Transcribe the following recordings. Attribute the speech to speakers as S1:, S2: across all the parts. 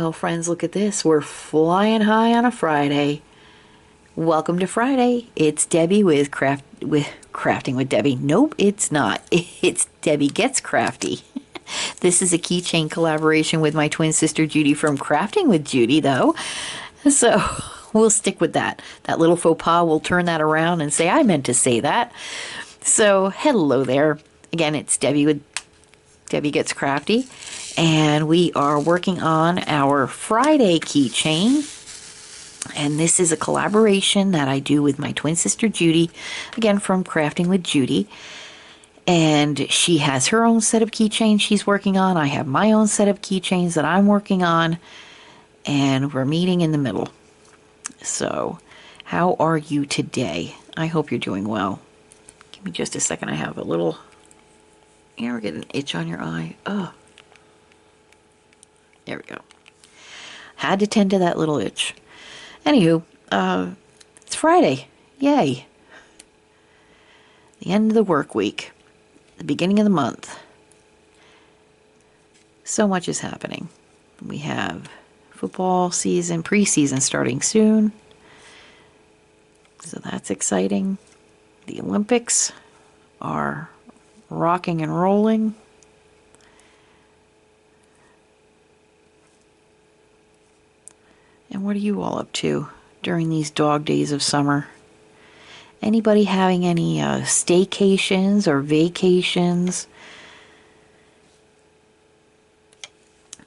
S1: Well, friends, look at this. We're flying high on a Friday. Welcome to Friday. It's Debbie with Crafting with Debbie. Nope, it's not. It's Debbie Gets Crafty. This is a keychain collaboration with my twin sister Judi from Crafting with Judi, though. So we'll stick with that. That little faux pas, we'll turn that around and say, I meant to say that. So, hello there. Again, it's Debbie with Debbie Gets Crafty. And we are working on our Friday keychain. And this is a collaboration that I do with my twin sister Judi, again from Crafting with Judi. And she has her own set of keychains she's working on. I have my own set of keychains that I'm working on. And we're meeting in the middle. So, how are you today? I hope you're doing well. Give me just a second. I have a little... You ever get an itch on your eye? Oh. There we go. Had to tend to that little itch. Anywho, it's Friday. Yay. The end of the work week. The beginning of the month. So much is happening. We have football season, preseason starting soon. So that's exciting. The Olympics are rocking and rolling. And what are you all up to during these dog days of summer? Anybody having any staycations or vacations?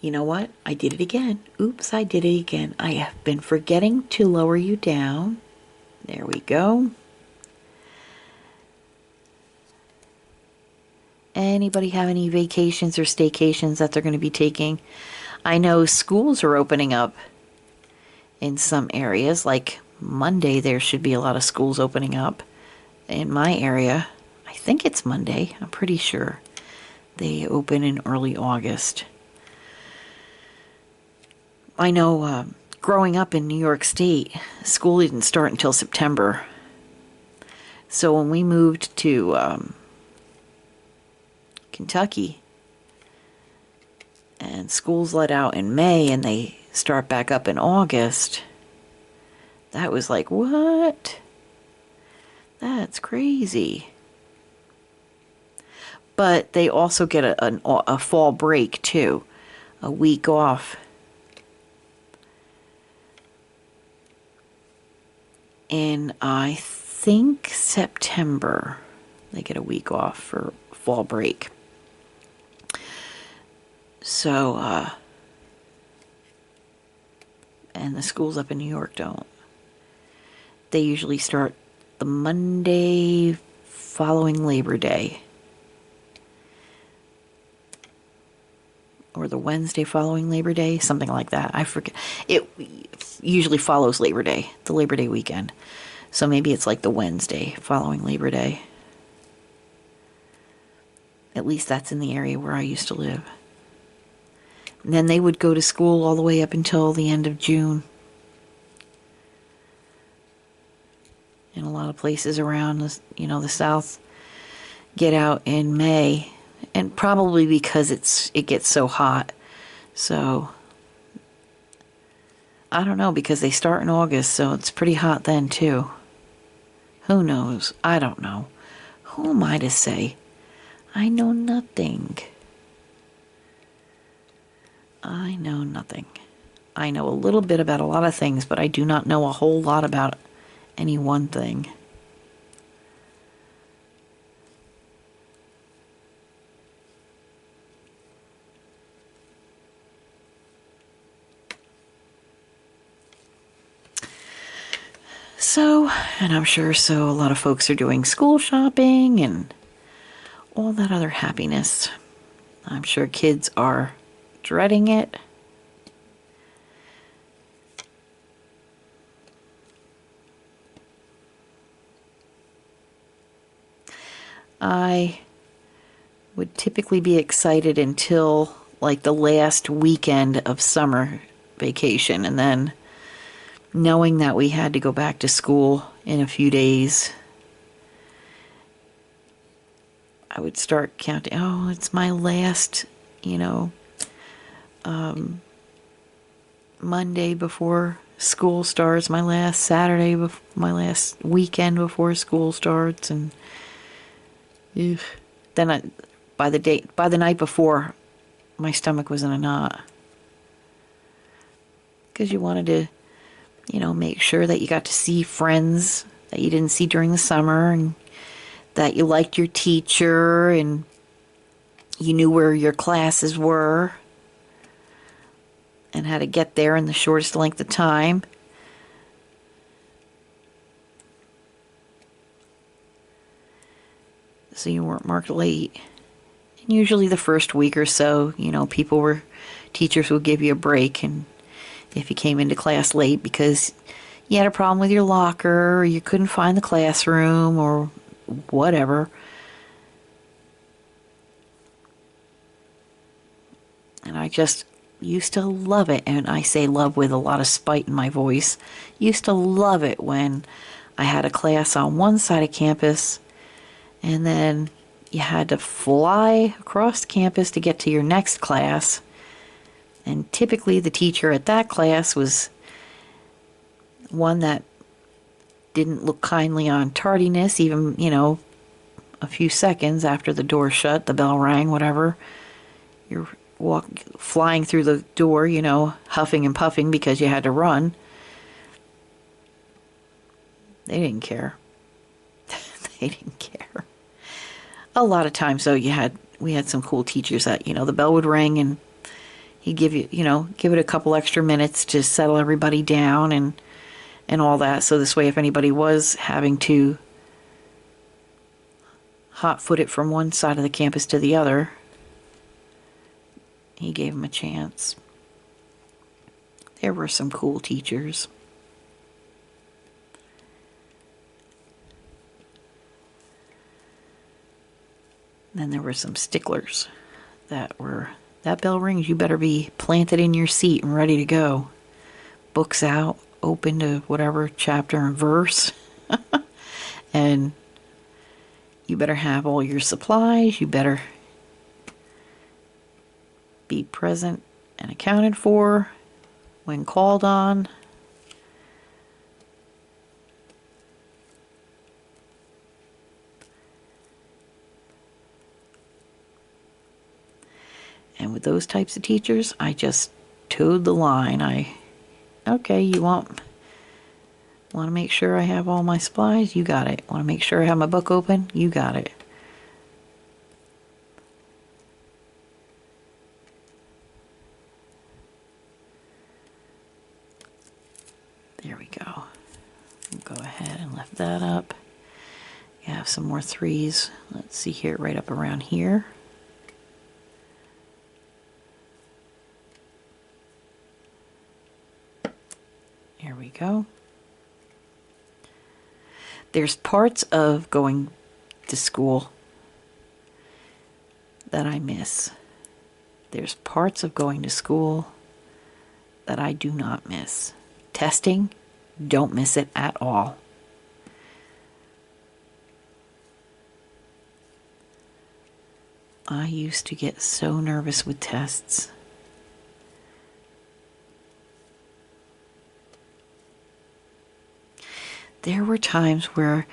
S1: You know what? I did it again. Oops, I did it again. I have been forgetting to lower you down. There we go. Anybody have any vacations or staycations that they're going to be taking? I know schools are opening up in some areas, like Monday there should be a lot of schools opening up in my area. I think it's Monday, I'm pretty sure. They open in early August. I know growing up in New York State, school didn't start until September. So when we moved to Kentucky, and schools let out in May and they start back up in August, that was like, what? That's crazy. But they also get a fall break too, a week off. In, I think, September, they get a week off for fall break. So, and the schools up in New York don't. They usually start the Monday following Labor Day. Or the Wednesday following Labor Day, something like that. I forget. It usually follows Labor Day, the Labor Day weekend. So maybe it's like the Wednesday following Labor Day. At least that's in the area where I used to live. And then they would go to school all the way up until the end of June. In a lot of places around the South get out in May, and probably because it gets so hot. So I don't know, because they start in August, so it's pretty hot then too. Who knows? I don't know. Who am I to say? I know nothing. I know nothing. I know a little bit about a lot of things, but I do not know a whole lot about any one thing. So, and I'm sure a lot of folks are doing school shopping and all that other happiness. I'm sure kids are dreading it. I would typically be excited until like the last weekend of summer vacation, and then knowing that we had to go back to school in a few days, I would start counting, oh, it's my last, Monday before school starts, my last Saturday, my last weekend before school starts, and ugh. Then by the night before, my stomach was in a knot because you wanted to, make sure that you got to see friends that you didn't see during the summer, and that you liked your teacher, and you knew where your classes were and how to get there in the shortest length of time. So you weren't marked late. And usually the first week or so, teachers would give you a break, and if you came into class late because you had a problem with your locker, or you couldn't find the classroom, or whatever. And I just used to love it, and I say love with a lot of spite in my voice. Used to love it when I had a class on one side of campus, and then you had to fly across campus to get to your next class. And typically the teacher at that class was one that didn't look kindly on tardiness, even, a few seconds after the door shut, the bell rang, whatever. You're flying through the door, huffing and puffing because you had to run. They didn't care. They didn't care. A lot of times, though, we had some cool teachers that, the bell would ring and he'd give you, give it a couple extra minutes to settle everybody down and all that. So this way, if anybody was having to hot-foot it from one side of the campus to the other, he gave them a chance. There were some cool teachers. Then there were some sticklers that bell rings, you better be planted in your seat and ready to go. Books out, open to whatever chapter and verse. And you better have all your supplies. You better be present and accounted for when called on. And with those types of teachers, I just towed the line. Okay, you want to make sure I have all my supplies? You got it. Want to make sure I have my book open? You got it. There we go. Go ahead and lift that up. You have some more threes. Let's see here, right up around here. Here we go. There's parts of going to school that I miss. There's parts of going to school that I do not miss. Testing, don't miss it at all. I used to get so nervous with tests. There were times where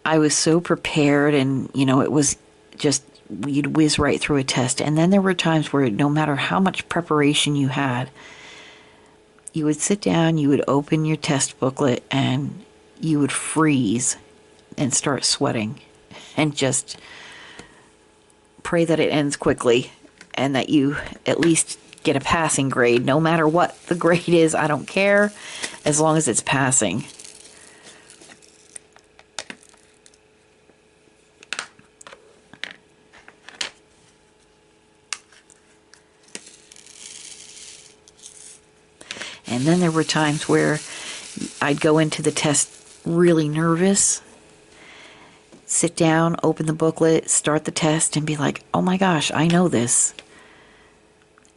S1: I was so prepared and, it was just, you'd whiz right through a test. And then there were times where no matter how much preparation you had, you would sit down, you would open your test booklet, and you would freeze and start sweating and just pray that it ends quickly and that you at least get a passing grade. No matter what the grade is, I don't care, as long as it's passing. And then there were times where I'd go into the test really nervous, sit down, open the booklet, start the test, and be like, oh my gosh, I know this.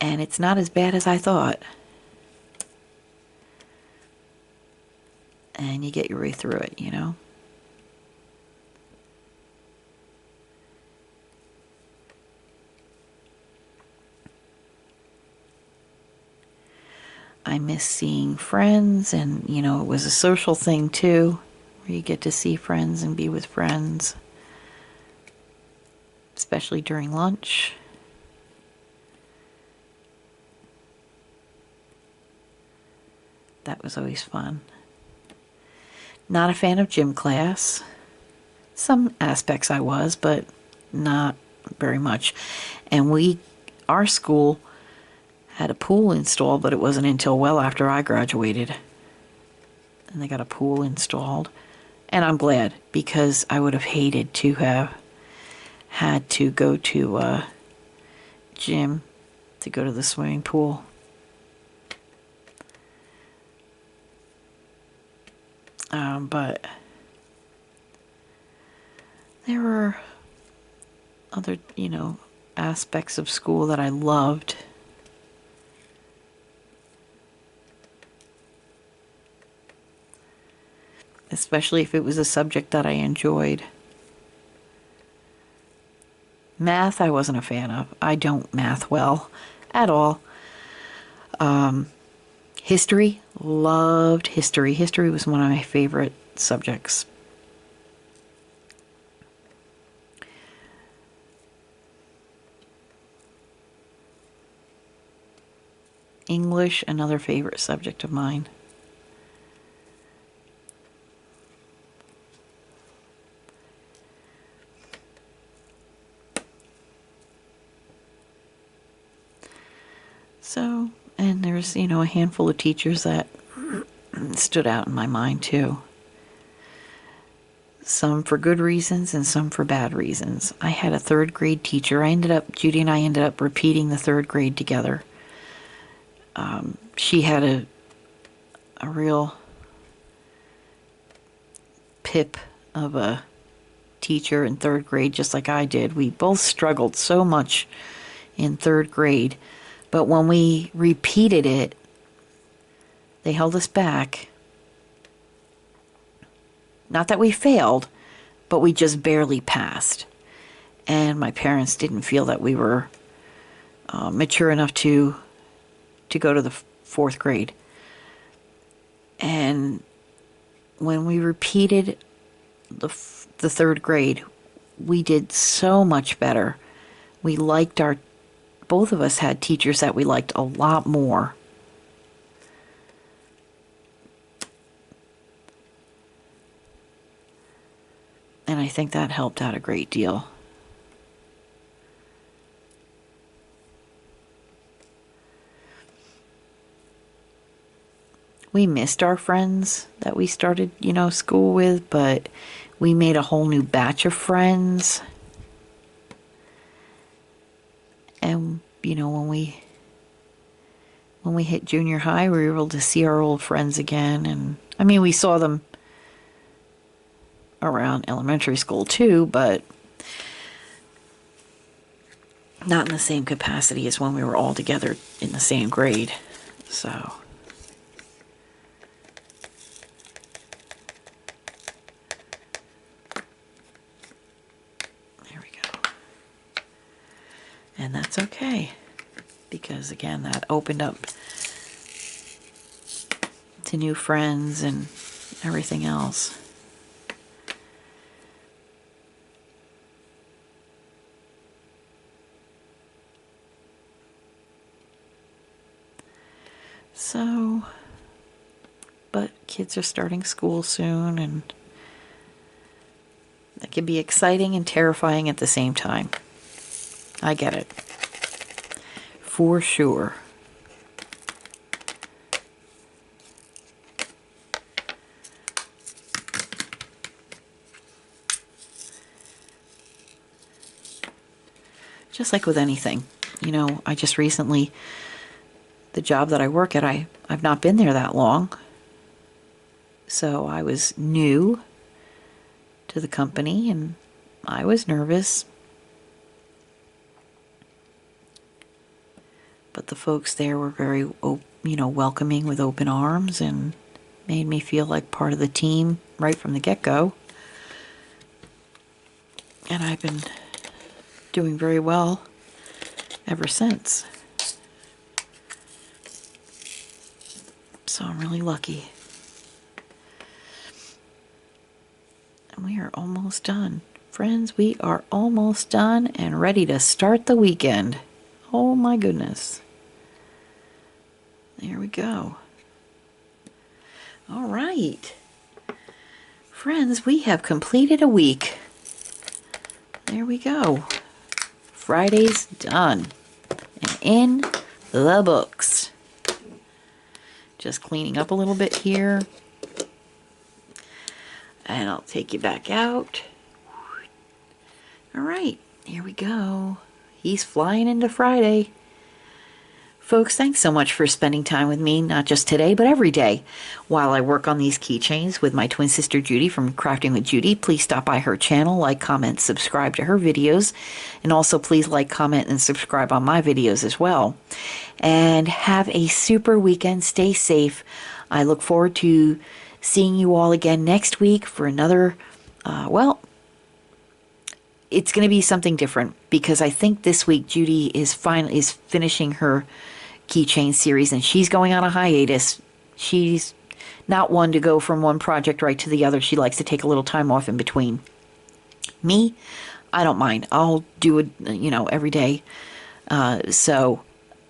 S1: And it's not as bad as I thought. And you get your way through it, I miss seeing friends, and you know, it was a social thing too, where you get to see friends and be with friends, especially during lunch. That was always fun. Not a fan of gym class. Some aspects I was, but not very much. And our school had a pool installed, but it wasn't until well after I graduated. And they got a pool installed. And I'm glad, because I would have hated to have had to go to a gym to go to the swimming pool. But there were other, you know, aspects of school that I loved. Especially if it was a subject that I enjoyed. Math, I wasn't a fan of. I don't math well at all. History, loved history. History was one of my favorite subjects. English, another favorite subject of mine. So, and there's, you know, a handful of teachers that stood out in my mind too. Some for good reasons and some for bad reasons. I had a third grade teacher. Judi and I ended up repeating the third grade together. She had a real pip of a teacher in third grade, just like I did. We both struggled so much in third grade, but when we repeated it, they held us back. Not that we failed, but we just barely passed. And my parents didn't feel that we were mature enough to go to the fourth grade. And when we repeated the third grade, we did so much better. We liked both of us had teachers that we liked a lot more. And I think that helped out a great deal. We missed our friends that we started, you know, school with, but we made a whole new batch of friends. And, you know, when we hit junior high, we were able to see our old friends again. And I mean, we saw them around elementary school too, but not in the same capacity as when we were all together in the same grade. So there we go. And that's okay, because again, that opened up to new friends and everything else. So, but kids are starting school soon, and that can be exciting and terrifying at the same time. I get it. For sure. Just like with anything. You know, I just recently, the job that I work at, I've not been there that long. So I was new to the company and I was nervous. But the folks there were very, you know, welcoming with open arms and made me feel like part of the team right from the get-go. And I've been doing very well ever since. So I'm really lucky. And we are almost done. Friends, we are almost done and ready to start the weekend. Oh my goodness. There we go. All right. Friends, we have completed a week. There we go. Friday's done. And in the books. Just cleaning up a little bit here. And I'll take you back out. All right, here we go. He's flying into Friday. Folks, thanks so much for spending time with me, not just today, but every day. While I work on these keychains with my twin sister Judi from Crafting with Judi, please stop by her channel, like, comment, subscribe to her videos, and also please like, comment, and subscribe on my videos as well. And have a super weekend. Stay safe. I look forward to seeing you all again next week for another, it's going to be something different because I think this week Judi is finishing her keychain series and she's going on a hiatus. She's not one to go from one project right to the other. She likes to take a little time off in between. Me, I don't mind. I'll do it, every day. So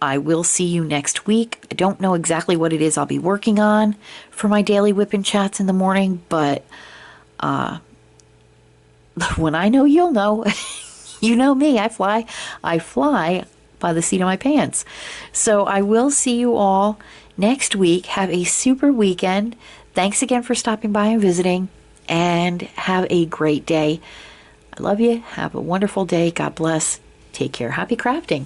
S1: I will see you next week. I don't know exactly what it is I'll be working on for my daily whip and chats in the morning, but when I know, you'll know. You know me, I fly by the seat of my pants. So I will see you all next week. Have a super weekend. Thanks again for stopping by and visiting, and have a great day. I love you. Have a wonderful day. God bless. Take care. Happy crafting.